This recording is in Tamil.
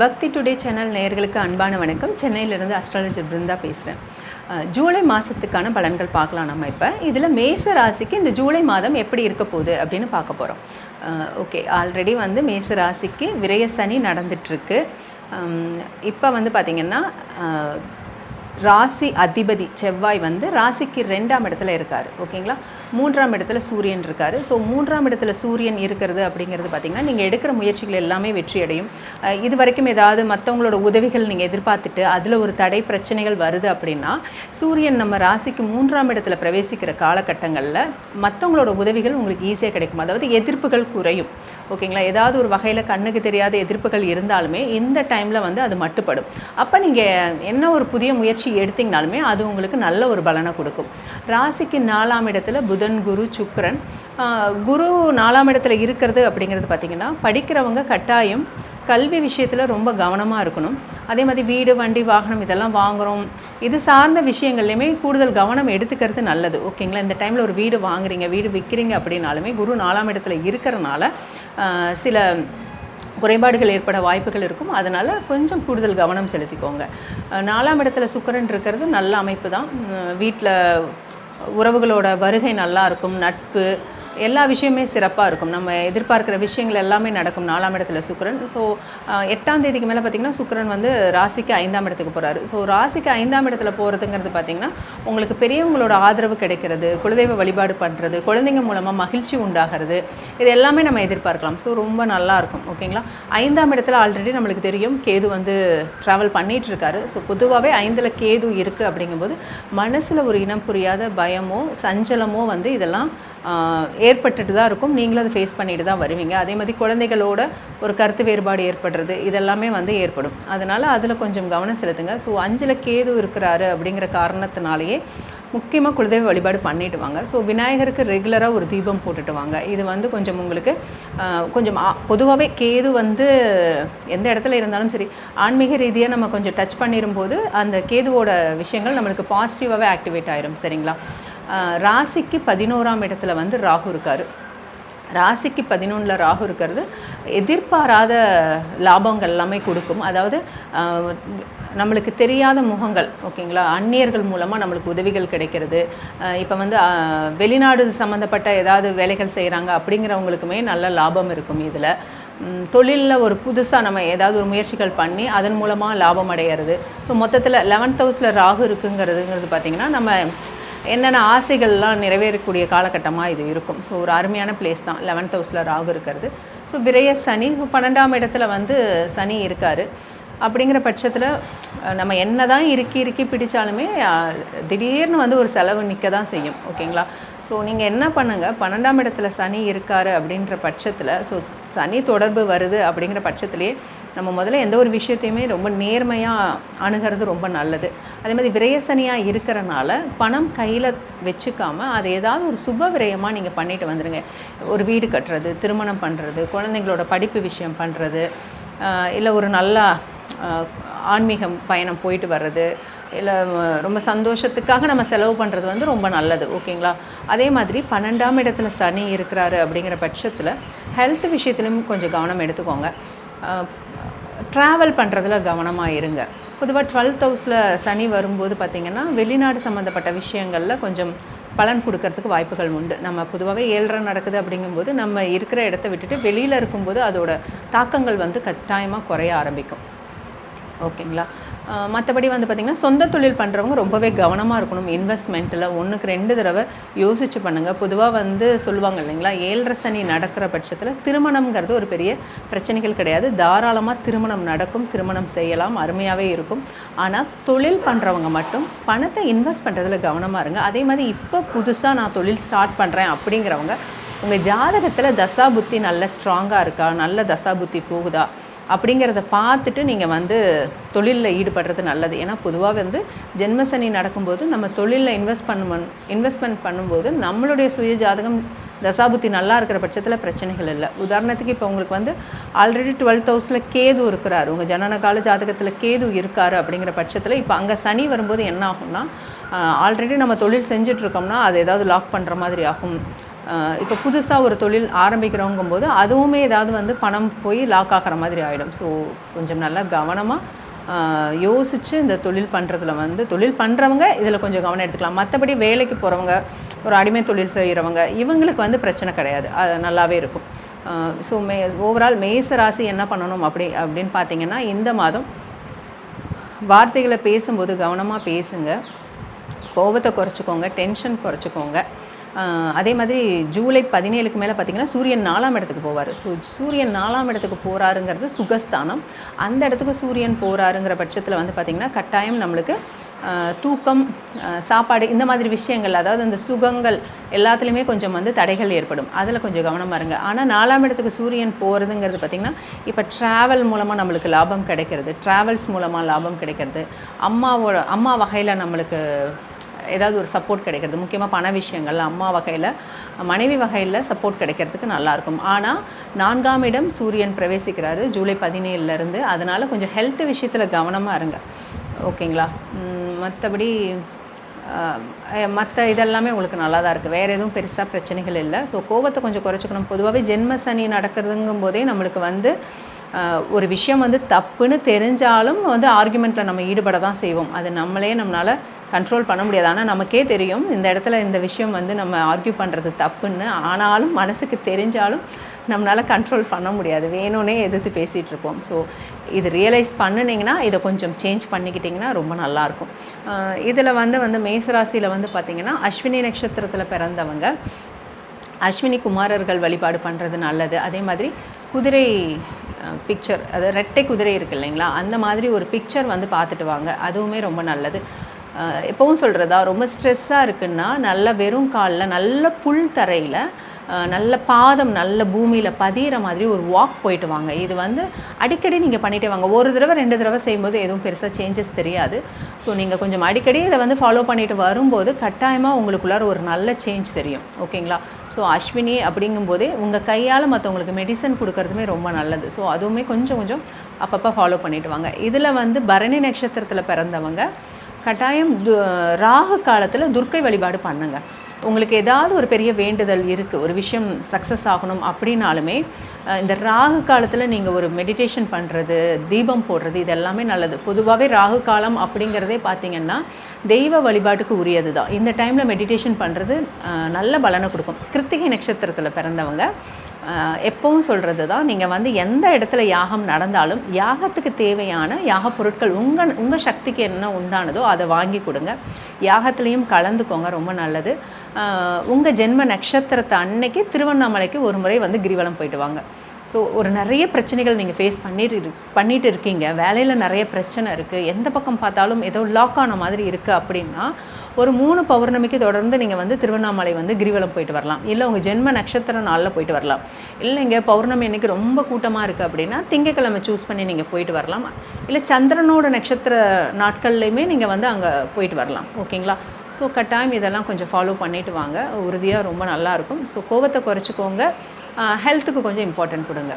பக்தி டுடே சேனல் நேயர்களுக்கு அன்பான வணக்கம். சென்னையிலிருந்து அஸ்ட்ராலஜர் பிருந்தா பேசுகிறேன். ஜூலை மாதத்துக்கான பலன்கள் பார்க்கலாம். நம்ம இப்போ இதில் மேச ராசிக்கு இந்த ஜூலை மாதம் எப்படி இருக்க போகுது அப்படின்னு பார்க்க போகிறோம். ஓகே, ஆல்ரெடி மேச ராசிக்கு விரய சனி நடந்துகிட்ருக்கு. இப்போ பார்த்திங்கன்னா ராசி அதிபதி செவ்வாய் ராசிக்கு 2ஆம் இடத்துல இருக்கார். ஓகேங்களா, 3ஆம் இடத்துல சூரியன் இருக்கார். ஸோ 3ஆம் இடத்துல சூரியன் இருக்கிறது அப்படிங்கிறது பார்த்திங்கன்னா நீங்கள் எடுக்கிற முயற்சிகள் எல்லாமே வெற்றி அடையும். இது வரைக்கும் ஏதாவது மற்றவங்களோட உதவிகள் நீங்கள் எதிர்பார்த்துட்டு அதில் ஒரு தடை பிரச்சனைகள் வருது அப்படின்னா, சூரியன் நம்ம ராசிக்கு 3ஆம் இடத்துல பிரவேசிக்கிற காலகட்டங்களில் மற்றவங்களோட உதவிகள் உங்களுக்கு ஈஸியாக கிடைக்கும். அதாவது எதிர்ப்புகள் குறையும். ஓகேங்களா, ஏதாவது ஒரு வகையில் கண்ணுக்கு தெரியாத எதிர்ப்புகள் இருந்தாலுமே இந்த டைமில் அது மட்டுப்படும். அப்போ நீங்கள் என்ன ஒரு புதிய முயற்சி எடுத்தீங்கனாலுமே அது உங்களுக்கு நல்ல ஒரு பலனை கொடுக்கும். ராசிக்கு 4ஆம் இடத்துல புதன், குரு, சுக்கிரன். குரு 4ஆம் இடத்துல இருக்கிறது அப்படிங்கிறது பார்த்திங்கன்னா, படிக்கிறவங்க கட்டாயம் கல்வி விஷயத்தில் ரொம்ப கவனமாக இருக்கணும். அதே மாதிரி வீடு, வண்டி, வாகனம் இதெல்லாம் வாங்குகிறோம், இது சார்ந்த விஷயங்கள்லையுமே கூடுதல் கவனம் எடுத்துக்கிறது நல்லது. ஓகேங்களா, இந்த டைமில் ஒரு வீடு வாங்குறீங்க, வீடு விற்கிறீங்க அப்படின்னாலுமே குரு 4ஆம் இடத்துல இருக்கிறனால சில குறைபாடுகள் ஏற்பட வாய்ப்புகள் இருக்கும். அதனால் கொஞ்சம் கூடுதல் கவனம் செலுத்திக்கோங்க. 4ஆம் இடத்துல சுக்கிரன் இருக்கிறது நல்ல அமைப்பு தான். வீட்டில் உறவுகளோட வருகை நல்லா இருக்கும், நட்பு எல்லா விஷயமே சிறப்பாக இருக்கும். நம்ம எதிர்பார்க்குற விஷயங்கள் எல்லாமே நடக்கும் 4ஆம் இடத்துல சுக்கிரன். ஸோ 8ஆம் தேதிக்கு மேலே பார்த்திங்கன்னா சுக்கிரன் ராசிக்கு 5ஆம் இடத்துக்கு போகிறாரு. ஸோ ராசிக்கு 5ஆம் இடத்துல போகிறதுங்கிறது பார்த்திங்கன்னா உங்களுக்கு பெரியவங்களோட ஆதரவு கிடைக்கிறது, குலதெய்வ வழிபாடு பண்ணுறது, குழந்தைங்க மூலமாக மகிழ்ச்சி உண்டாகிறது, இது எல்லாமே நம்ம எதிர்பார்க்கலாம். ஸோ ரொம்ப நல்லாயிருக்கும். ஓகேங்களா, 5ஆம் இடத்துல ஆல்ரெடி நம்மளுக்கு தெரியும் கேது ட்ராவல் பண்ணிகிட்டு இருக்காரு. ஸோ பொதுவாகவே 5இல் கேது இருக்குது அப்படிங்கும்போது மனசில் ஒரு இனம் புரியாத பயமோ சஞ்சலமோ இதெல்லாம் ஏற்பட்டுட்டு தான் இருக்கும். நீங்களும் அதை ஃபேஸ் பண்ணிட்டு தான் வருவீங்க. அதே மாதிரி குழந்தைகளோட ஒரு கருத்து வேறுபாடு ஏற்படுறது இதெல்லாமே ஏற்படும். அதனால் அதில் கொஞ்சம் கவனம் செலுத்துங்க. ஸோ 5இல் கேது இருக்கிறாரு அப்படிங்கிற காரணத்தினாலேயே முக்கியமாக குலதெய்வ வழிபாடு பண்ணிட்டு வாங்க. ஸோ விநாயகருக்கு ரெகுலராக ஒரு தீபம் போட்டுட்டு வாங்க. இது கொஞ்சம் உங்களுக்கு கொஞ்சம் பொதுவாகவே கேது எந்த இடத்துல இருந்தாலும் சரி ஆன்மீக ரீதியாக நம்ம கொஞ்சம் டச் பண்ணிடும்போது அந்த கேதுவோட விஷயங்கள் நம்மளுக்கு பாசிட்டிவாகவே ஆக்டிவேட் ஆயிரும். சரிங்களா, ராசிக்கு 11ஆம் இடத்துல ராகு இருக்கார். ராசிக்கு 11ல் ராகு இருக்கிறது எதிர்பாராத லாபங்கள் எல்லாமே கொடுக்கும். அதாவது நம்மளுக்கு தெரியாத முகங்கள், ஓகேங்களா, அந்நியர்கள் மூலமாக நம்மளுக்கு உதவிகள் கிடைக்கிறது. இப்போ வெளிநாடு சம்மந்தப்பட்ட ஏதாவது வேலைகள் செய்கிறாங்க அப்படிங்கிறவங்களுக்குமே நல்ல லாபம் இருக்கும். இதில் தொழிலில் ஒரு புதுசாக நம்ம ஏதாவது ஒரு முயற்சிகள் பண்ணி அதன் மூலமாக லாபம் அடையிறது. ஸோ மொத்தத்தில் 11th ஹவுஸில் ராகு இருக்குங்கிறது பார்த்திங்கன்னா நம்ம என்னென்ன ஆசைகள்லாம் நிறைவேறக்கூடிய காலகட்டமாக இது இருக்கும். ஸோ ஒரு அருமையான பிளேஸ் தான் 11th ஹவுஸில் ராகு இருக்கிறது. ஸோ விரய சனி 12ஆம் இடத்துல சனி இருக்கார். அப்படிங்கிற பட்சத்தில் நம்ம என்ன தான் இறுக்கி பிடிச்சாலுமே திடீர்னு ஒரு செலவு நிற்க தான் செய்யும். ஓகேங்களா, ஸோ நீங்கள் என்ன பண்ணுங்கள், 12ஆம் இடத்துல சனி இருக்கார் அப்படின்ற பட்சத்தில், ஸோ சனி தொடர்பு வருது அப்படிங்கிற பட்சத்துலேயே நம்ம முதல்ல எந்த ஒரு விஷயத்தையுமே ரொம்ப நேர்மையாக அணுகிறது ரொம்ப நல்லது. அதே மாதிரி விரய சனியாக இருக்கிறனால பணம் கையில் வச்சுக்காமல் அதை ஏதாவது ஒரு சுப விரயமாக நீங்கள் பண்ணிட்டு வந்துடுங்க. ஒரு வீடு கட்டுறது, திருமணம் பண்ணுறது, குழந்தைங்களோட படிப்பு விஷயம் பண்ணுறது, இல்லை ஒரு நல்ல ஆன்மீகம் பயணம் போயிட்டு வர்றது, இல்லை ரொம்ப சந்தோஷத்துக்காக நம்ம செலவு பண்ணுறது ரொம்ப நல்லது. ஓகேங்களா, அதே மாதிரி 12ஆம் இடத்துல சனி இருக்கிறாரு அப்படிங்கிற பட்சத்தில் ஹெல்த் விஷயத்துலையும் கொஞ்சம் கவனம் எடுத்துக்கோங்க. ட்ராவல் பண்ணுறதுல கவனமாக இருங்க. பொதுவாக 12th ஹவுஸில் சனி வரும்போது பார்த்திங்கன்னா வெளிநாடு சம்மந்தப்பட்ட விஷயங்களில் கொஞ்சம் பலன் கொடுக்கறதுக்கு வாய்ப்புகள் உண்டு. நம்ம பொதுவாகவே 7.5 நடக்குது அப்படிங்கும்போது நம்ம இருக்கிற இடத்த விட்டுட்டு வெளியில் இருக்கும்போது அதோட தாக்கங்கள் கட்டாயமாக குறைய ஆரம்பிக்கும். ஓகேங்களா, மற்றபடி பார்த்திங்கன்னா சொந்த தொழில் பண்ணுறவங்க ரொம்பவே கவனமாக இருக்கணும். இன்வெஸ்ட்மெண்ட்டில் 1க்கு 2 தடவை யோசித்து பண்ணுங்கள். பொதுவாக சொல்லுவாங்க இல்லைங்களா, 7.5 சனி நடக்கிற பட்சத்தில் திருமணம்ங்கிறது ஒரு பெரிய பிரச்சனைகள் கிடையாது. தாராளமாக திருமணம் நடக்கும், திருமணம் செய்யலாம், அருமையாகவே இருக்கும். ஆனால் தொழில் பண்ணுறவங்க மட்டும் பணத்தை இன்வெஸ்ட் பண்ணுறதுல கவனமாக இருங்க. அதே மாதிரி இப்போ புதுசாக நான் தொழில் ஸ்டார்ட் பண்ணுறேன் அப்படிங்கிறவங்க உங்கள் ஜாதகத்தில் தசா புத்தி நல்ல ஸ்ட்ராங்காக இருக்கா, நல்ல தசா புத்தி போகுதா அப்படிங்கிறத பார்த்துட்டு நீங்கள் தொழிலில் ஈடுபடுறது நல்லது. ஏன்னா பொதுவாக ஜென்மசனி நடக்கும்போது நம்ம தொழிலில் இன்வெஸ்ட்மெண்ட் பண்ணும்போது நம்மளுடைய சுய ஜாதகம் தசாபுத்தி நல்லா இருக்கிற பட்சத்தில் பிரச்சனைகள் இல்லை. உதாரணத்துக்கு இப்போ உங்களுக்கு ஆல்ரெடி 12th ஹவுஸில் கேது இருக்கிறார், உங்கள் ஜனனகால ஜாதகத்தில் கேது இருக்கார் அப்படிங்கிற பட்சத்தில் இப்போ அங்கே சனி வரும்போது என்ன ஆகும்னா, ஆல்ரெடி நம்ம தொழில் செஞ்சிட்ருக்கோம்னா அது ஏதாவது லாக் பண்ணுற மாதிரி ஆகும். இப்போ புதுசாக ஒரு தொழில் ஆரம்பிக்கிறோங்கும்போது அதுவுமே ஏதாவது வந்து பணம் போய் லாக் ஆகிற மாதிரி ஆகிடும். ஸோ கொஞ்சம் நல்லா கவனமாக யோசித்து இந்த தொழில் பண்ணுறதுல வந்து தொழில் பண்ணுறவங்க இதில் கொஞ்சம் கவனம் எடுத்துக்கலாம். மற்றபடி வேலைக்கு போகிறவங்க, ஒரு அடிமை தொழில் செய்கிறவங்க, இவங்களுக்கு வந்து பிரச்சனை கிடையாது, அது நல்லாவே இருக்கும். ஸோ ஓவரால் மேச ராசி என்ன பண்ணணும் அப்படின்னு பார்த்தீங்கன்னா, இந்த மாதம் வார்த்தைகளை பேசும்போது கவனமாக பேசுங்க, கோபத்தை குறைச்சிக்கோங்க, டென்ஷன் குறைச்சிக்கோங்க. அதே மாதிரி ஜூலை 17க்கு மேலே பார்த்திங்கன்னா சூரியன் 4ஆம் இடத்துக்கு போவார். ஸோ சூரியன் 4ஆம் இடத்துக்கு போகிறாருங்கிறது சுகஸ்தானம். அந்த இடத்துக்கு சூரியன் போகிறாருங்கிற பட்சத்தில் வந்து பார்த்திங்கன்னா கட்டாயம் நம்மளுக்கு தூக்கம், சாப்பாடு, இந்த மாதிரி விஷயங்கள், அதாவது அந்த சுகங்கள் எல்லாத்துலேயுமே கொஞ்சம் வந்து தடைகள் ஏற்படும். அதில் கொஞ்சம் கவனமாக இருங்க. ஆனால் 4ஆம் இடத்துக்கு சூரியன் போகிறதுங்கிறது பார்த்திங்கன்னா இப்போ ட்ராவல் மூலமாக நம்மளுக்கு லாபம் கிடைக்கிறது, ட்ராவல்ஸ் மூலமாக லாபம் கிடைக்கிறது, அம்மா வகையில் நம்மளுக்கு ஏதாவது ஒரு சப்போர்ட் கிடைக்கிறது, முக்கியமாக பண விஷயங்கள், அம்மா வகையில், மனைவி வகையில் சப்போர்ட் கிடைக்கிறதுக்கு நல்லாயிருக்கும். ஆனால் 4ஆம் இடம் சூரியன் பிரவேசிக்கிறாரு ஜூலை 17லேருந்து. அதனால் கொஞ்சம் ஹெல்த் விஷயத்தில் கவனமாக இருங்க, ஓகேங்களா? மற்றபடி மற்ற இதெல்லாமே உங்களுக்கு நல்லா தான் இருக்குது, வேறு எதுவும் பெருசாக பிரச்சனைகள் இல்லை. ஸோ கோபத்தை கொஞ்சம் குறைச்சிக்கணும். பொதுவாகவே ஜென்ம சனி நடக்கிறதுங்கும் போதே நம்மளுக்கு வந்து ஒரு விஷயம் வந்து தப்புன்னு தெரிஞ்சாலும் வந்து ஆர்குமெண்ட்டில் நம்ம ஈடுபட தான் செய்வோம். அது நம்மளால் கண்ட்ரோல் பண்ண முடியாது. ஆனால் நமக்கே தெரியும் இந்த இடத்துல இந்த விஷயம் வந்து நம்ம ஆர்கியூ பண்ணுறது தப்புன்னு. ஆனாலும் மனசுக்கு தெரிஞ்சாலும் நம்மளால் கண்ட்ரோல் பண்ண முடியாது, வேணும்னே எதிர்த்து பேசிகிட்டு இருப்போம். ஸோ இது ரியலைஸ் பண்ணினீங்கன்னா இதை கொஞ்சம் சேஞ்ச் பண்ணிக்கிட்டிங்கன்னா ரொம்ப நல்லாயிருக்கும். இதில் வந்து மேசராசியில் வந்து பார்த்திங்கன்னா அஸ்வினி நட்சத்திரத்தில் பிறந்தவங்க அஸ்வினி குமாரர்கள் வழிபாடு பண்ணுறது நல்லது. அதே மாதிரி குதிரை பிக்சர், அதாவது ரெட்டை குதிரை இருக்குது இல்லைங்களா, அந்த மாதிரி ஒரு பிக்சர் வந்து பார்த்துட்டு வாங்க, அதுவுமே ரொம்ப நல்லது. எப்பவும் சொல்கிறதா, ரொம்ப ஸ்ட்ரெஸ்ஸாக இருக்குன்னா நல்ல வெறும் காலில் நல்ல புல் தரையில் நல்ல பாதம் நல்ல பூமியில் பதிகிற மாதிரி ஒரு வாக் போயிட்டு வாங்க. இது வந்து அடிக்கடி நீங்கள் பண்ணிகிட்டே வாங்க. ஒரு தடவை 2 தடவை செய்யும்போது எதுவும் பெருசாக சேஞ்சஸ் தெரியாது. ஸோ நீங்கள் கொஞ்சம் அடிக்கடி இதை வந்து ஃபாலோ பண்ணிட்டு வரும்போது கட்டாயமாக உங்களுக்குள்ளார ஒரு நல்ல சேஞ்ச் தெரியும், ஓகேங்களா? ஸோ அஸ்வினி அப்படிங்கும்போதே உங்கள் கையால் மற்றவங்களுக்கு மெடிசன் கொடுக்கறதுமே ரொம்ப நல்லது. ஸோ அதுவுமே கொஞ்சம் கொஞ்சம் அப்பப்போ ஃபாலோ பண்ணிட்டு வாங்க. இதில் வந்து பரணி நட்சத்திரத்தில் பிறந்தவங்க கட்டாயம் ராகு காலத்தில் துர்க்கை வழிபாடு பண்ணுங்க. உங்களுக்கு ஏதாவது ஒரு பெரிய வேண்டுதல் இருக்குது, ஒரு விஷயம் சக்ஸஸ் ஆகணும் அப்படின்னாலுமே இந்த ராகு காலத்தில் நீங்கள் ஒரு மெடிடேஷன் பண்ணுறது, தீபம் போடுறது, இது எல்லாமே நல்லது. பொதுவாகவே ராகு காலம் அப்படிங்கிறதே பார்த்திங்கன்னா தெய்வ வழிபாட்டுக்கு உரியது தான். இந்த டைமில் மெடிடேஷன் பண்ணுறது நல்ல பலனை கொடுக்கும். கிருத்திகை நட்சத்திரத்தில் பிறந்தவங்க எப்பவும் சொல்கிறது தான், நீங்கள் வந்து எந்த இடத்துல யாகம் நடந்தாலும் யாகத்துக்கு தேவையான யாக பொருட்கள் உங்கள் சக்திக்கு என்ன உண்டானதோ அதை வாங்கி கொடுங்க. யாகத்துலேயும் கலந்துக்கோங்க, ரொம்ப நல்லது. உங்கள் ஜென்ம நட்சத்திரத்தை அன்னைக்கு திருவண்ணாமலைக்கு ஒரு முறை வந்து கிரிவலம் போயிட்டு வாங்க. ஸோ ஒரு நிறைய பிரச்சனைகள் நீங்கள் ஃபேஸ் பண்ணிட்டு இருக்கீங்க, வேலையில் நிறைய பிரச்சனை இருக்குது, எந்த பக்கம் பார்த்தாலும் ஏதோ லாக் ஆன மாதிரி இருக்குது அப்படின்னா ஒரு 3 பௌர்ணமிக்கு தொடர்ந்து நீங்கள் வந்து திருவண்ணாமலை வந்து கிரிவலம் போயிட்டு வரலாம். இல்லை உங்கள் ஜென்ம நட்சத்திர நாளில் போயிட்டு வரலாம். இல்லைங்க பௌர்ணமி அன்றைக்கி ரொம்ப கூட்டமாக இருக்குது அப்படின்னா திங்கக்கிழமை சூஸ் பண்ணி நீங்கள் போயிட்டு வரலாம். இல்லை சந்திரனோட நட்சத்திர நாட்கள்லையுமே நீங்கள் வந்து அங்கே போயிட்டு வரலாம், ஓகேங்களா? ஸோ கட்டாயம் இதெல்லாம் கொஞ்சம் ஃபாலோ பண்ணிவிட்டு வாங்க, உறுதியாக ரொம்ப நல்லாயிருக்கும். ஸோ கோபத்தை குறைச்சிக்கோங்க, ஹெல்த்துக்கு கொஞ்சம் இம்பார்ட்டன்ட் கொடுங்க.